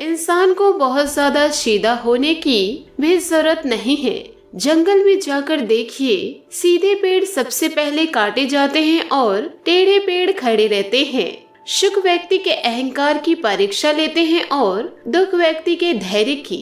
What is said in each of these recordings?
इंसान को बहुत ज्यादा सीधा होने की भी जरूरत नहीं है। जंगल में जाकर देखिए, सीधे पेड़ सबसे पहले काटे जाते हैं और टेढ़े पेड़ खड़े रहते हैं। सुख व्यक्ति के अहंकार की परीक्षा लेते हैं और दुख व्यक्ति के धैर्य की।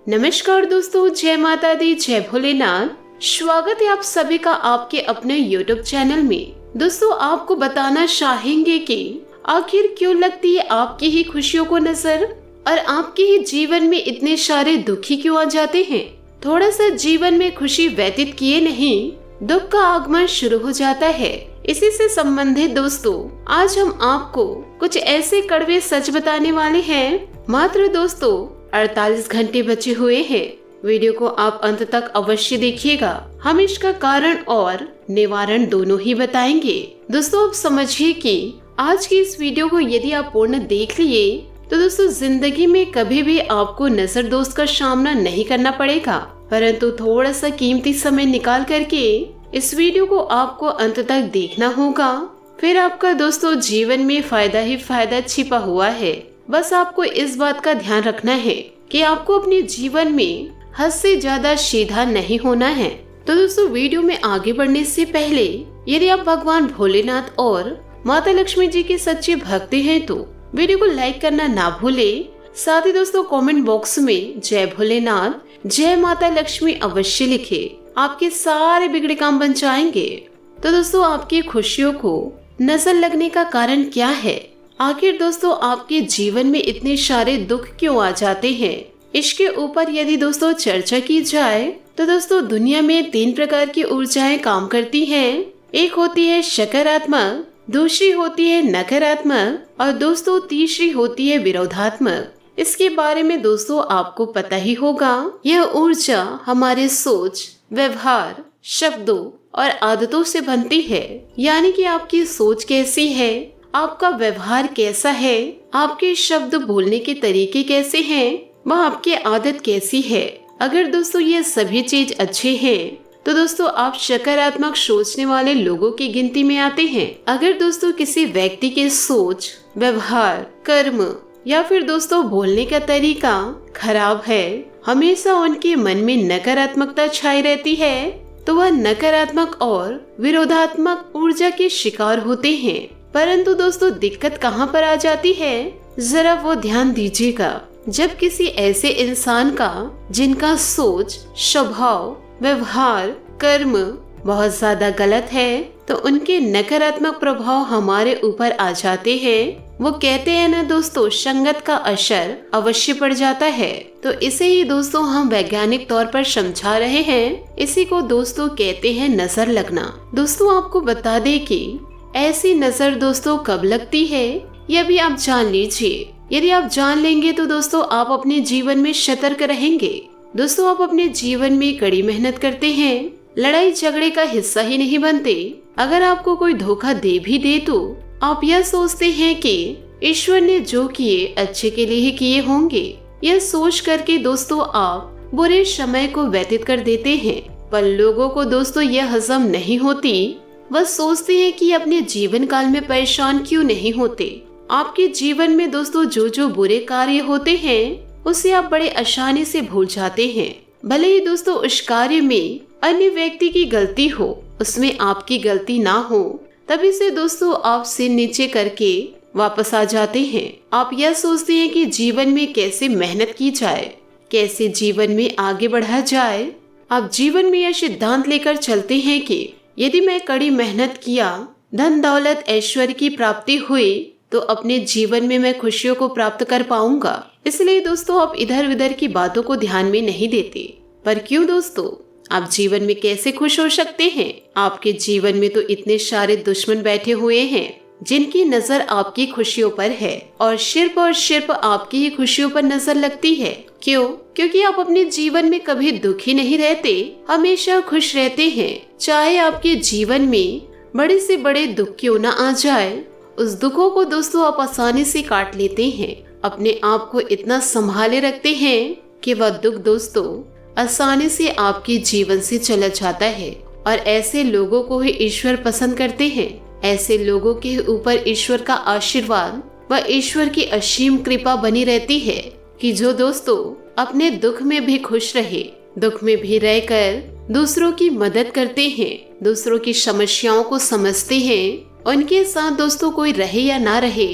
नमस्कार दोस्तों, जय माता दी, जय भोलेनाथ। स्वागत है आप सभी का आपके अपने YouTube चैनल में। दोस्तों, आपको बताना चाहेंगे कि आखिर क्यों लगती है आपकी ही खुशियों को नजर और आपके ही जीवन में इतने सारे दुखी क्यों आ जाते हैं। थोड़ा सा जीवन में खुशी व्यतीत किए नहीं, दुख का आगमन शुरू हो जाता है। इसी से संबंधित दोस्तों, आज हम आपको कुछ ऐसे कड़वे सच बताने वाले हैं। मात्र दोस्तों 48 घंटे बचे हुए हैं। वीडियो को आप अंत तक अवश्य देखिएगा। हम इसका कारण और निवारण दोनों ही बताएंगे। दोस्तों, आप समझिए कि आज की इस वीडियो को यदि आप पूर्ण देख लिए तो दोस्तों जिंदगी में कभी भी आपको नजर दोस्त का सामना नहीं करना पड़ेगा, परंतु थोड़ा सा कीमती समय निकाल करके इस वीडियो को आपको अंत तक देखना होगा। फिर आपका दोस्तों जीवन में फायदा ही फायदा छिपा हुआ है। बस आपको इस बात का ध्यान रखना है कि आपको अपने जीवन में हद से ज्यादा सीधा नहीं होना है। तो दोस्तों, वीडियो में आगे बढ़ने से पहले यदि आप भगवान भोलेनाथ और माता लक्ष्मी जी के सच्चे भक्त हैं तो वीडियो को लाइक करना ना भूले। साथ ही दोस्तों कमेंट बॉक्स में जय भोलेनाथ, जय माता लक्ष्मी अवश्य लिखे। आपके सारे बिगड़े काम बन जाएंगे। तो दोस्तों, आपकी खुशियों को नजर लगने का कारण क्या है? आखिर दोस्तों आपके जीवन में इतने सारे दुख क्यों आ जाते हैं? इसके ऊपर यदि दोस्तों चर्चा की जाए तो दोस्तों दुनिया में 3 प्रकार की ऊर्जाएं काम करती हैं। एक होती है सकारात्मक, दूसरी होती है नकारात्मक और दोस्तों तीसरी होती है विरोधात्मक। इसके बारे में दोस्तों आपको पता ही होगा। यह ऊर्जा हमारे सोच, व्यवहार, शब्दों और आदतों से बनती है। यानी कि आपकी सोच कैसी है, आपका व्यवहार कैसा है, आपके शब्द बोलने के तरीके कैसे हैं, वह आपकी आदत कैसी है। अगर दोस्तों ये सभी चीज अच्छे हैं तो दोस्तों आप सकारात्मक सोचने वाले लोगों की गिनती में आते हैं। अगर दोस्तों किसी व्यक्ति के सोच, व्यवहार, कर्म या फिर दोस्तों बोलने का तरीका खराब है, हमेशा उनके मन में नकारात्मकता छाई रहती है, तो वह नकारात्मक और विरोधात्मक ऊर्जा के शिकार होते हैं। परंतु दोस्तों दिक्कत कहाँ पर आ जाती है, जरा वो ध्यान दीजिएगा। जब किसी ऐसे इंसान का जिनका सोच, स्वभाव, व्यवहार, कर्म बहुत ज्यादा गलत है तो उनके नकारात्मक प्रभाव हमारे ऊपर आ जाते हैं। वो कहते हैं ना दोस्तों, संगत का असर अवश्य पड़ जाता है। तो इसे ही दोस्तों हम वैज्ञानिक तौर पर समझा रहे हैं। इसी को दोस्तों कहते हैं नजर लगना। दोस्तों आपको बता दें कि ऐसी नजर दोस्तों कब लगती है यह भी आप जान लीजिए। यदि आप जान लेंगे तो दोस्तों आप अपने जीवन में सतर्क रहेंगे। दोस्तों आप अपने जीवन में कड़ी मेहनत करते हैं, लड़ाई झगड़े का हिस्सा ही नहीं बनते। अगर आपको कोई धोखा दे भी दे तो आप यह सोचते हैं कि ईश्वर ने जो किए अच्छे के लिए ही किए होंगे। यह सोच करके दोस्तों आप बुरे समय को व्यतीत कर देते हैं। पर लोगों को दोस्तों यह हजम नहीं होती। वह सोचते हैं कि अपने जीवन काल में परेशान क्यों नहीं होते। आपके जीवन में दोस्तों जो जो बुरे कार्य होते हैं उसे आप बड़े आसानी से भूल जाते हैं। भले ही दोस्तों उस कार्य में अन्य व्यक्ति की गलती हो, उसमें आपकी गलती ना हो, तभी से दोस्तों आप सिर नीचे करके वापस आ जाते हैं। आप यह सोचते हैं कि जीवन में कैसे मेहनत की जाए, कैसे जीवन में आगे बढ़ा जाए। आप जीवन में यह सिद्धांत लेकर चलते हैं कि यदि मैं कड़ी मेहनत किया, धन दौलत ऐश्वर्य की प्राप्ति हुई तो अपने जीवन में मैं खुशियों को प्राप्त कर पाऊंगा। इसलिए दोस्तों आप इधर उधर की बातों को ध्यान में नहीं देते। पर क्यों दोस्तों, आप जीवन में कैसे खुश हो सकते हैं? आपके जीवन में तो इतने सारे दुश्मन बैठे हुए हैं जिनकी नजर आपकी खुशियों पर है और सिर्फ आपकी ही खुशियों पर नजर लगती है। क्यों? क्योंकि आप अपने जीवन में कभी दुखी नहीं रहते, हमेशा खुश रहते हैं। चाहे आपके जीवन में बड़े से बड़े दुख क्यों न आ जाए, उस दुखों को दोस्तों आप आसानी से काट लेते हैं। अपने आप को इतना संभाले रखते हैं कि वह दुख दोस्तों आसानी से आपके जीवन से चला जाता है। और ऐसे लोगों को ही ईश्वर पसंद करते हैं। ऐसे लोगों के ऊपर ईश्वर का आशीर्वाद व ईश्वर की असीम कृपा बनी रहती है। कि जो दोस्तों अपने दुख में भी खुश रहे, दुख में भी रहकर दूसरों की मदद करते हैं, दूसरों की समस्याओं को समझते हैं, उनके साथ दोस्तों कोई रहे या ना रहे,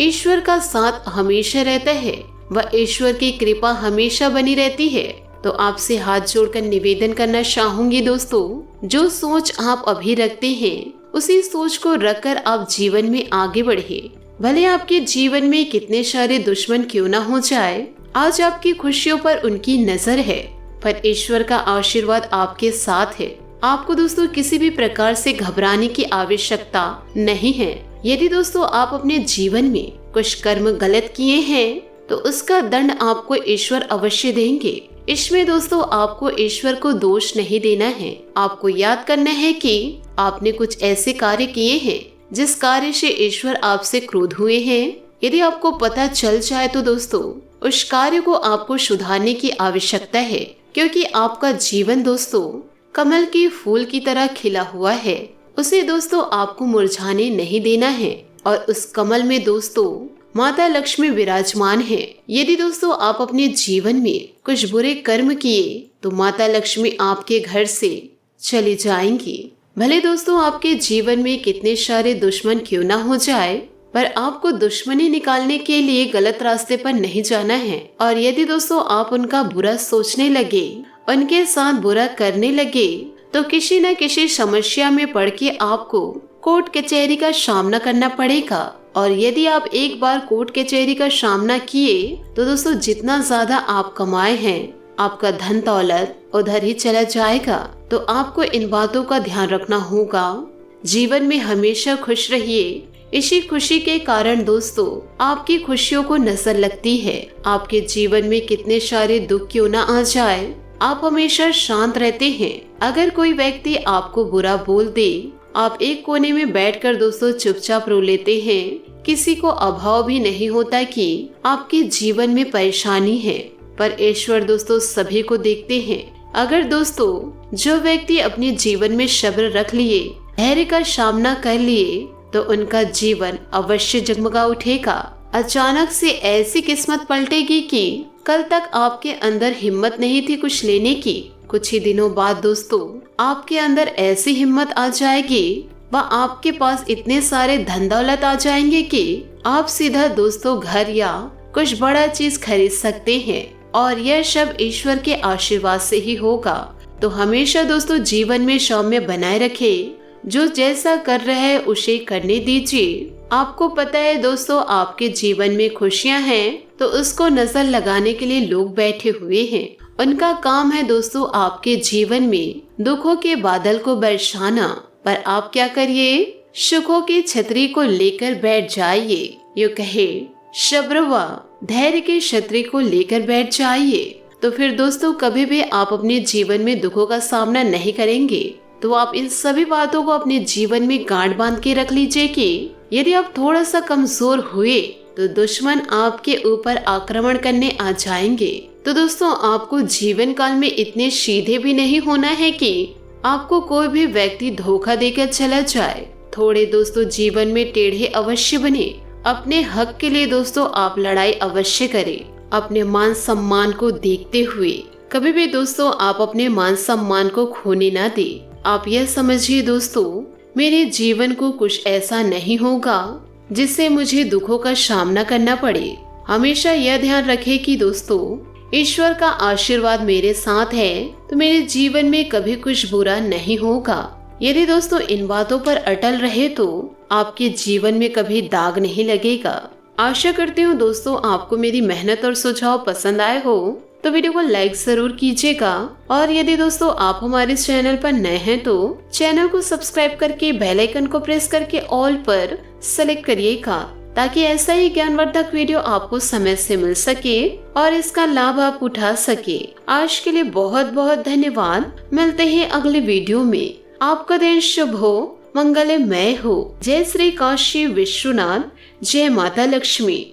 ईश्वर का साथ हमेशा रहता है, वह ईश्वर की कृपा हमेशा बनी रहती है। तो आपसे हाथ जोड़कर निवेदन करना चाहूंगी दोस्तों, जो सोच आप अभी रखते हैं उसी सोच को रखकर आप जीवन में आगे बढ़े। भले आपके जीवन में कितने सारे दुश्मन क्यों ना हो जाए, आज आपकी खुशियों पर उनकी नजर है, पर ईश्वर का आशीर्वाद आपके साथ है। आपको दोस्तों किसी भी प्रकार से घबराने की आवश्यकता नहीं है। यदि दोस्तों आप अपने जीवन में कुछ कर्म गलत किए हैं तो उसका दंड आपको ईश्वर अवश्य देंगे। इसमें दोस्तों आपको ईश्वर को दोष नहीं देना है। आपको याद करना है कि आपने कुछ ऐसे कार्य किए हैं जिस कार्य से ईश्वर आपसे क्रोध हुए हैं। यदि आपको पता चल जाए तो दोस्तों उस कार्य को आपको सुधारने की आवश्यकता है, क्योंकि आपका जीवन दोस्तों कमल के फूल की तरह खिला हुआ है। उसे दोस्तों आपको मुरझाने नहीं देना है, और उस कमल में दोस्तों माता लक्ष्मी विराजमान है। यदि दोस्तों आप अपने जीवन में कुछ बुरे कर्म किए तो माता लक्ष्मी आपके घर से चली जाएंगी। भले दोस्तों आपके जीवन में कितने सारे दुश्मन क्यों ना हो जाए, पर आपको दुश्मनी निकालने के लिए गलत रास्ते पर नहीं जाना है। और यदि दोस्तों आप उनका बुरा सोचने लगे, उनके साथ बुरा करने लगे, तो किसी न किसी समस्या में पड़ के आपको कोर्ट कचहरी का सामना करना पड़ेगा। और यदि आप एक बार कोर्ट कचहरी का सामना किए तो दोस्तों जितना ज्यादा आप कमाए हैं, आपका धन दौलत उधर ही चला जाएगा। तो आपको इन बातों का ध्यान रखना होगा। जीवन में हमेशा खुश रहिए। इसी खुशी के कारण दोस्तों आपकी खुशियों को नजर लगती है। आपके जीवन में कितने सारे दुख क्यों ना आ जाए, आप हमेशा शांत रहते हैं। अगर कोई व्यक्ति आपको बुरा बोल दे, आप एक कोने में बैठकर दोस्तों चुपचाप रो लेते हैं। किसी को अभाव भी नहीं होता कि आपके जीवन में परेशानी है, पर ईश्वर दोस्तों सभी को देखते हैं। अगर दोस्तों जो व्यक्ति अपने जीवन में सब्र रख लिए, धैर्य का सामना कर लिए, तो उनका जीवन अवश्य जगमगा उठेगा। अचानक से ऐसी किस्मत पलटेगी कि कल तक आपके अंदर हिम्मत नहीं थी कुछ लेने की, कुछ ही दिनों बाद दोस्तों आपके अंदर ऐसी हिम्मत आ जाएगी, व आपके पास इतने सारे धन दौलत आ जाएंगे कि आप सीधा दोस्तों घर या कुछ बड़ा चीज खरीद सकते हैं। और यह सब ईश्वर के आशीर्वाद से ही होगा। तो हमेशा दोस्तों जीवन में सौम्य बनाए रखे। जो जैसा कर रहे हैं उसे करने दीजिए। आपको पता है दोस्तों आपके जीवन में खुशियां हैं तो उसको नजर लगाने के लिए लोग बैठे हुए हैं। उनका काम है दोस्तों आपके जीवन में दुखों के बादल को बरसाना, पर आप क्या करिए, सुखों की छतरी को लेकर बैठ जाइए। यूं कहे सब्र व धैर्य की छतरी को लेकर बैठ जाइए। तो फिर दोस्तों कभी भी आप अपने जीवन में दुखों का सामना नहीं करेंगे। तो आप इन सभी बातों को अपने जीवन में गांठ बांध के रख लीजिए कि यदि आप थोड़ा सा कमजोर हुए तो दुश्मन आपके ऊपर आक्रमण करने आ जाएंगे। तो दोस्तों आपको जीवन काल में इतने सीधे भी नहीं होना है कि आपको कोई भी व्यक्ति धोखा देकर चला जाए। थोड़े दोस्तों जीवन में टेढ़े अवश्य बने। अपने हक के लिए दोस्तों आप लड़ाई अवश्य करें। अपने मान सम्मान को देखते हुए कभी भी दोस्तों आप अपने मान सम्मान को खोने ना दे। आप यह समझिए दोस्तों मेरे जीवन को कुछ ऐसा नहीं होगा जिससे मुझे दुखों का सामना करना पड़े। हमेशा यह ध्यान रखें कि दोस्तों ईश्वर का आशीर्वाद मेरे साथ है तो मेरे जीवन में कभी कुछ बुरा नहीं होगा। यदि दोस्तों इन बातों पर अटल रहे तो आपके जीवन में कभी दाग नहीं लगेगा। आशा करती हूँ दोस्तों आपको मेरी मेहनत और सुझाव पसंद आए हो तो वीडियो को लाइक जरूर कीजिएगा। और यदि दोस्तों आप हमारे चैनल पर नए हैं तो चैनल को सब्सक्राइब करके बेल आइकन को प्रेस करके ऑल पर सेलेक्ट करिएगा, ताकि ऐसा ही ज्ञानवर्धक वीडियो आपको समय से मिल सके और इसका लाभ आप उठा सके। आज के लिए बहुत बहुत धन्यवाद। मिलते हैं अगले वीडियो में। आपका दिन शुभ हो, मंगलमय हो। जय श्री काशी विश्वनाथ, जय माता लक्ष्मी।